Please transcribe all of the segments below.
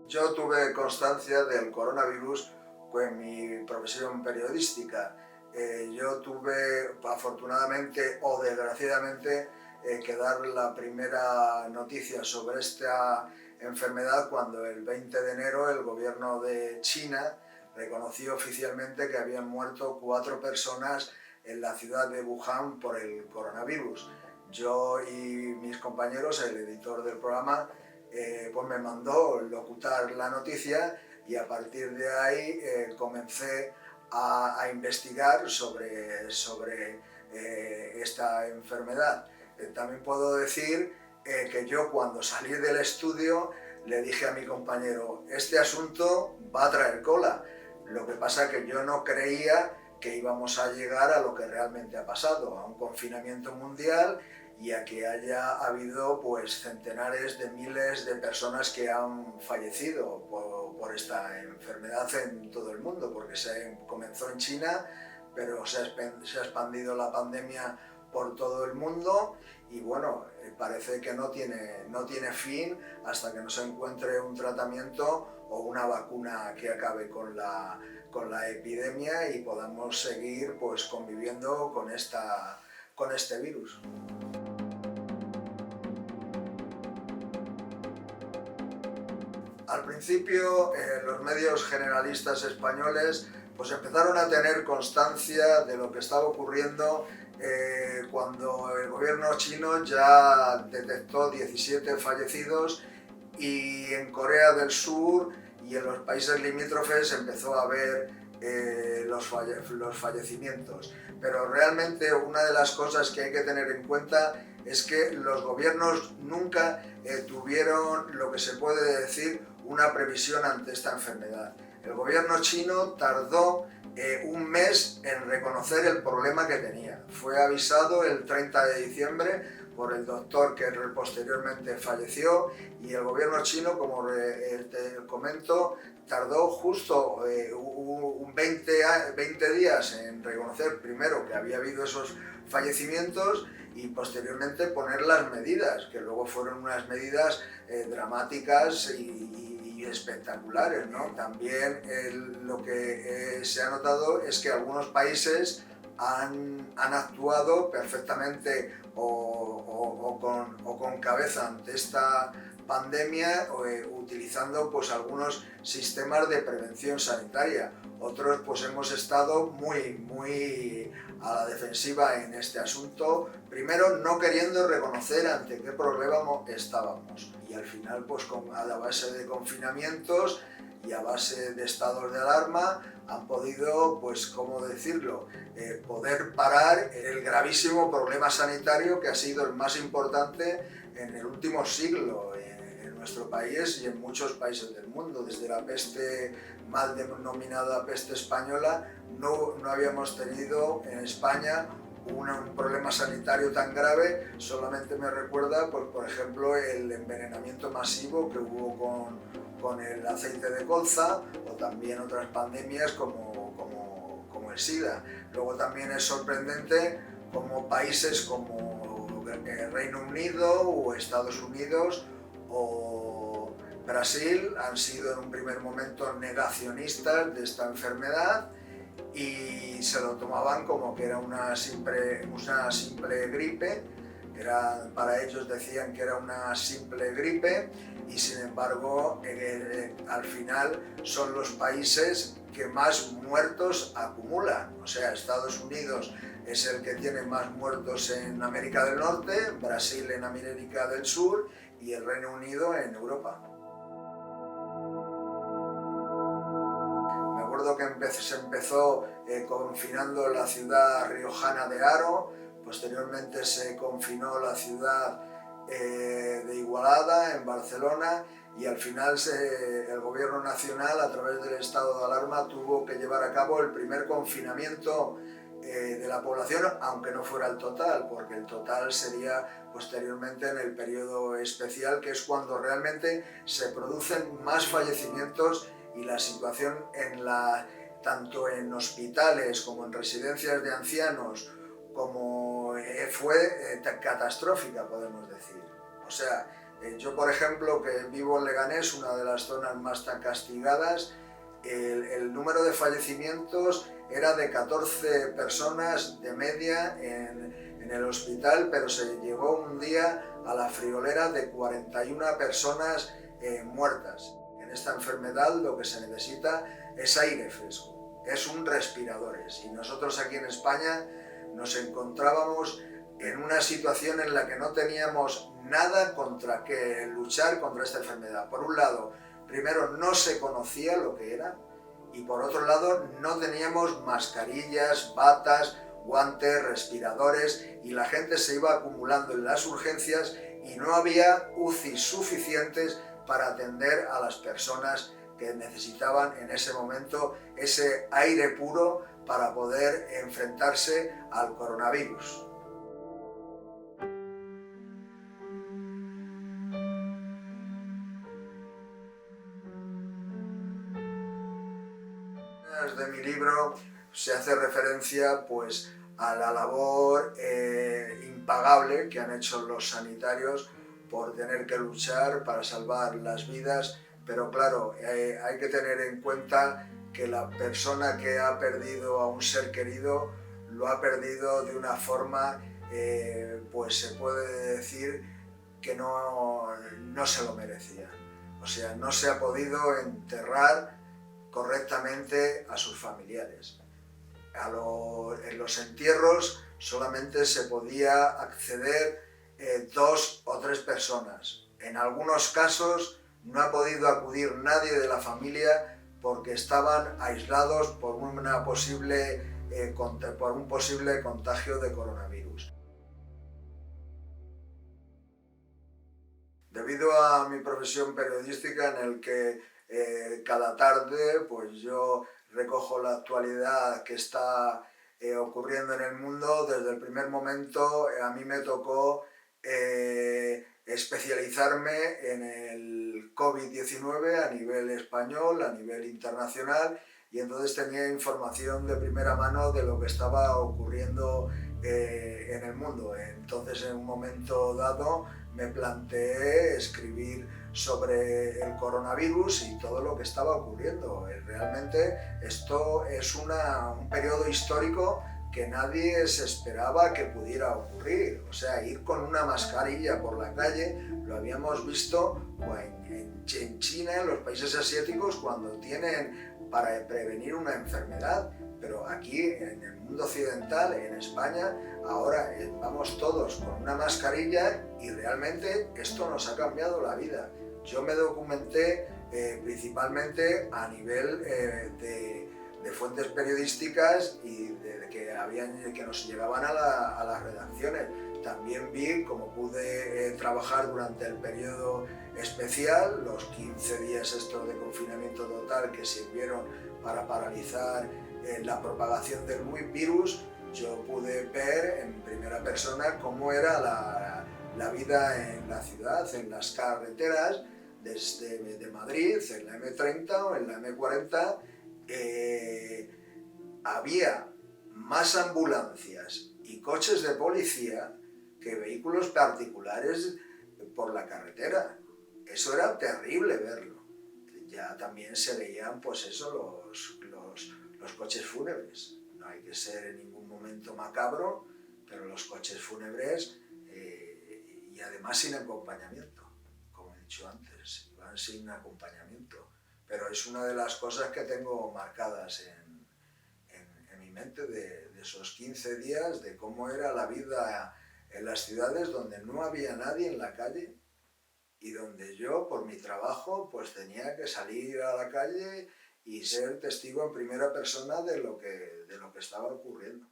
Yo tuve constancia del coronavirus en mi profesión periodística. Yo tuve, afortunadamente o desgraciadamente, que dar la primera noticia sobre esta enfermedad cuando el 20 de enero el gobierno de China reconoció oficialmente que habían muerto 4 personas en la ciudad de Wuhan por el coronavirus. Yo y mis compañeros, el editor del programa, pues me mandó locutar la noticia y a partir de ahí comencé a investigar sobre esta enfermedad. También puedo decir que yo cuando salí del estudio le dije a mi compañero, este asunto va a traer cola. Lo que pasa es que yo no creía que íbamos a llegar a lo que realmente ha pasado, a un confinamiento mundial y a que haya habido pues centenares de miles de personas que han fallecido por esta enfermedad en todo el mundo, porque se comenzó en China, pero se ha expandido la pandemia por todo el mundo y bueno, parece que no tiene fin hasta que no se encuentre un tratamiento o una vacuna que acabe con la epidemia y podamos seguir pues conviviendo con este virus. Al principio, los medios generalistas españoles pues empezaron a tener constancia de lo que estaba ocurriendo cuando el gobierno chino ya detectó 17 fallecidos y en Corea del Sur y en los países limítrofes empezó a haber los fallecimientos. Pero realmente una de las cosas que hay que tener en cuenta es que los gobiernos nunca tuvieron lo que se puede decir una previsión ante esta enfermedad. El gobierno chino tardó un mes en reconocer el problema que tenía. Fue avisado el 30 de diciembre por el doctor que posteriormente falleció y el gobierno chino, como te comento, tardó justo 20 días en reconocer primero que había habido esos fallecimientos y posteriormente poner las medidas, que luego fueron unas medidas dramáticas y espectaculares, ¿no? También lo que se ha notado es que algunos países han actuado perfectamente o con cabeza ante esta pandemia utilizando pues algunos sistemas de prevención sanitaria. Otros pues hemos estado muy a la defensiva en este asunto, primero no queriendo reconocer ante qué problema estábamos y al final pues a la base de confinamientos y a base de estados de alarma han podido, pues, ¿cómo decirlo?, poder parar el gravísimo problema sanitario que ha sido el más importante en el último siglo en nuestro país y en muchos países del mundo. Desde la peste mal denominada peste española no habíamos tenido en España un problema sanitario tan grave. Solamente me recuerda, pues, por ejemplo, el envenenamiento masivo que hubo con el aceite de colza o también otras pandemias como el SIDA. Luego también es sorprendente como países como Reino Unido o Estados Unidos o Brasil han sido en un primer momento negacionistas de esta enfermedad y se lo tomaban como que era una simple gripe. Para ellos decían que era una simple gripe y sin embargo al final son los países que más muertos acumulan. O sea, Estados Unidos es el que tiene más muertos en América del Norte, Brasil en América del Sur y el Reino Unido en Europa. Me acuerdo que se empezó confinando la ciudad riojana de Haro, posteriormente se confinó la ciudad de Igualada, en Barcelona, y al final el gobierno nacional, a través del estado de alarma, tuvo que llevar a cabo el primer confinamiento de la población, aunque no fuera el total, porque el total sería posteriormente en el periodo especial, que es cuando realmente se producen más fallecimientos y la situación tanto en hospitales como en residencias de ancianos fue catastrófica, podemos decir. O sea, Yo, por ejemplo, que vivo en Leganés, una de las zonas más tan castigadas, el número de fallecimientos era de 14 personas de media en el hospital, pero se llegó un día a la friolera de 41 personas muertas. En esta enfermedad lo que se necesita es aire fresco, es un respiradores. Y nosotros aquí en España nos encontrábamos en una situación en la que no teníamos nada contra que luchar contra esta enfermedad. Por un lado, primero no se conocía lo que era y por otro lado no teníamos mascarillas, batas, guantes, respiradores y la gente se iba acumulando en las urgencias y no había UCI suficientes para atender a las personas que necesitaban en ese momento ese aire puro para poder enfrentarse al coronavirus. De mi libro se hace referencia pues a la labor impagable que han hecho los sanitarios por tener que luchar para salvar las vidas, pero claro, hay que tener en cuenta que la persona que ha perdido a un ser querido lo ha perdido de una forma, pues se puede decir que no se lo merecía. O sea, no se ha podido enterrar correctamente a sus familiares. En los entierros solamente se podía acceder 2 o 3 personas. En algunos casos no ha podido acudir nadie de la familia porque estaban aislados por un posible contagio de coronavirus. Debido a mi profesión periodística en el que cada tarde pues yo recojo la actualidad que está ocurriendo en el mundo, desde el primer momento a mí me tocó especializarme en el COVID-19 a nivel español, a nivel internacional, y entonces tenía información de primera mano de lo que estaba ocurriendo en el mundo. Entonces en un momento dado me planteé escribir sobre el coronavirus y todo lo que estaba ocurriendo. Realmente esto es un periodo histórico que nadie se esperaba que pudiera ocurrir. O sea, ir con una mascarilla por la calle lo habíamos visto en China, en los países asiáticos, cuando tienen para prevenir una enfermedad, pero aquí en el mundo occidental, en España, ahora vamos todos con una mascarilla y realmente esto nos ha cambiado la vida. Yo me documenté principalmente a nivel de fuentes periodísticas y que nos llegaban a las redacciones. También vi cómo pude trabajar durante el periodo especial, los 15 días estos de confinamiento total que sirvieron para paralizar la propagación del virus. Yo pude ver en primera persona cómo era la vida en la ciudad, en las carreteras, de Madrid, en la M30 o en la M40, había más ambulancias y coches de policía que vehículos particulares por la carretera. Eso era terrible verlo. Ya también se veían pues eso, los coches fúnebres. No hay que ser en ningún momento macabro, pero los coches fúnebres y además sin acompañamiento, como he dicho antes, iban sin acompañamiento. Pero es una de las cosas que tengo marcadas en mi mente de esos 15 días, de cómo era la vida en las ciudades donde no había nadie en la calle y donde yo, por mi trabajo, pues tenía que salir a la calle y ser testigo en primera persona de lo que estaba ocurriendo.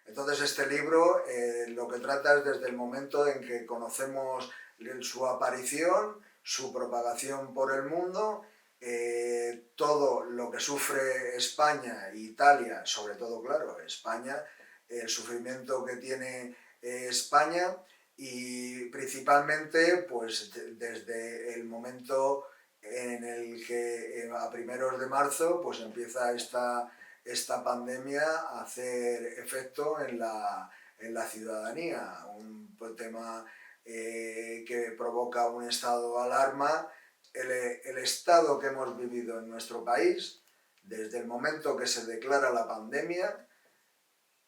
Entonces este libro lo que trata es desde el momento en que conocemos su aparición, su propagación por el mundo, todo lo que sufre España e Italia, sobre todo, claro, España, el sufrimiento que tiene España y principalmente pues desde el momento en el que a primeros de marzo pues empieza esta pandemia a hacer efecto en la ciudadanía, un tema que provoca un estado de alarma. El estado que hemos vivido en nuestro país, desde el momento que se declara la pandemia,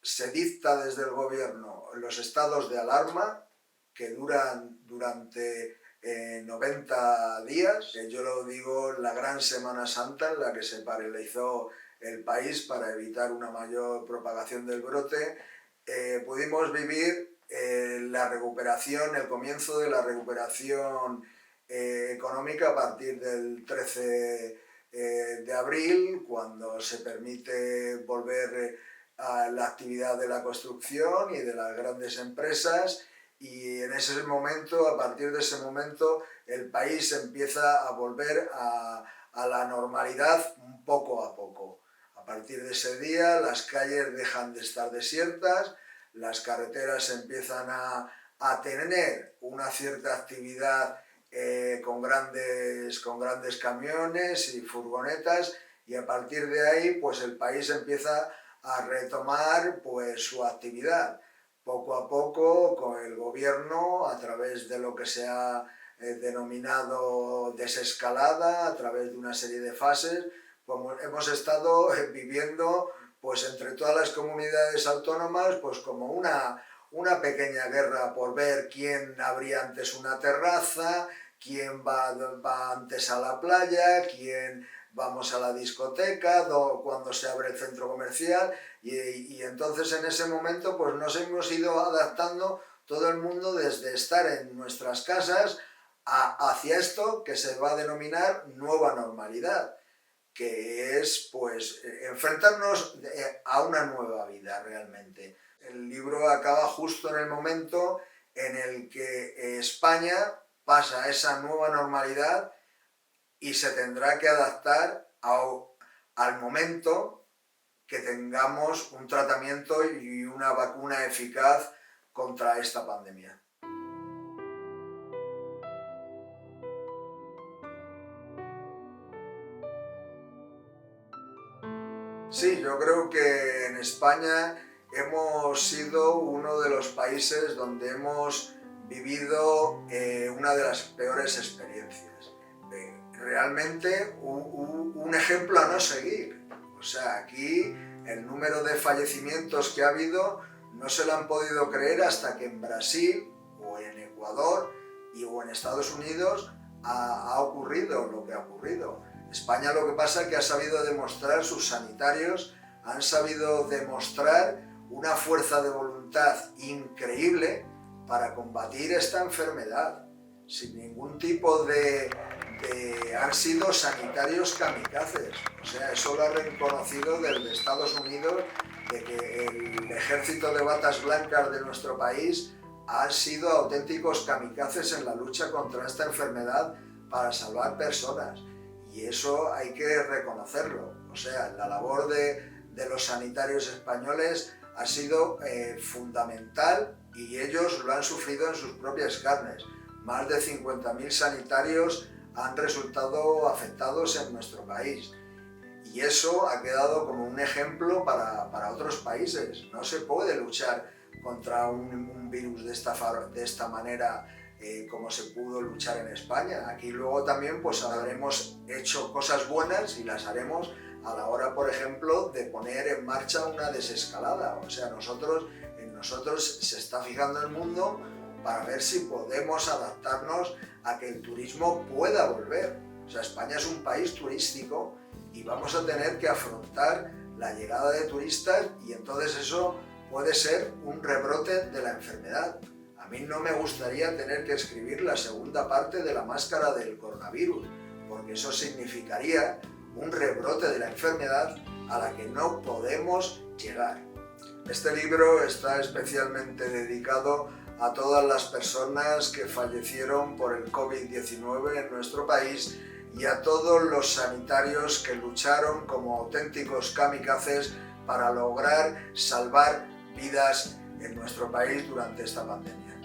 se dicta desde el gobierno los estados de alarma que duran durante 90 días, que yo lo digo la gran Semana Santa en la que se paralizó el país para evitar una mayor propagación del brote. Pudimos vivir la recuperación, el comienzo de la recuperación económica a partir del 13 de abril, cuando se permite volver a la actividad de la construcción y de las grandes empresas, y en ese momento, a partir de ese momento, el país empieza a volver a la normalidad poco a poco. A partir de ese día las calles dejan de estar desiertas, las carreteras empiezan a tener una cierta actividad con grandes camiones y furgonetas, y a partir de ahí pues el país empieza a retomar pues su actividad. Poco a poco, con el gobierno, a través de lo que se ha denominado desescalada, a través de una serie de fases, pues hemos estado viviendo pues entre todas las comunidades autónomas pues como una pequeña guerra por ver quién abría antes una terraza, quién va antes a la playa, quién vamos a la discoteca, cuando se abre el centro comercial, y entonces en ese momento pues nos hemos ido adaptando todo el mundo desde estar en nuestras casas hacia esto que se va a denominar nueva normalidad, que es pues enfrentarnos a una nueva vida realmente. El libro acaba justo en el momento en el que España pasa a esa nueva normalidad y se tendrá que adaptar al momento que tengamos un tratamiento y una vacuna eficaz contra esta pandemia. Sí, yo creo que en España hemos sido uno de los países donde hemos vivido una de las peores experiencias. Realmente un ejemplo a no seguir. O sea, aquí el número de fallecimientos que ha habido no se lo han podido creer hasta que en Brasil o en Ecuador o en Estados Unidos ha ocurrido lo que ha ocurrido. España lo que pasa es que ha sabido demostrar, sus sanitarios han sabido demostrar una fuerza de voluntad increíble para combatir esta enfermedad, sin ningún tipo han sido sanitarios kamikazes. O sea, eso lo ha reconocido desde Estados Unidos, de que el ejército de batas blancas de nuestro país han sido auténticos kamikazes en la lucha contra esta enfermedad para salvar personas. Y eso hay que reconocerlo. O sea, la labor de los sanitarios españoles ha sido fundamental, y ellos lo han sufrido en sus propias carnes. Más de 50.000 sanitarios han resultado afectados en nuestro país. Y eso ha quedado como un ejemplo para otros países. No se puede luchar contra un virus de esta manera como se pudo luchar en España. Aquí luego también pues habremos hecho cosas buenas y las haremos a la hora, por ejemplo, de poner en marcha una desescalada. O sea, en nosotros se está fijando el mundo para ver si podemos adaptarnos a que el turismo pueda volver. O sea, España es un país turístico y vamos a tener que afrontar la llegada de turistas, y entonces eso puede ser un rebrote de la enfermedad. A mí no me gustaría tener que escribir la segunda parte de La máscara del coronavirus, porque eso significaría un rebrote de la enfermedad a la que no podemos llegar. Este libro está especialmente dedicado a todas las personas que fallecieron por el COVID-19 en nuestro país, y a todos los sanitarios que lucharon como auténticos kamikazes para lograr salvar vidas en nuestro país durante esta pandemia.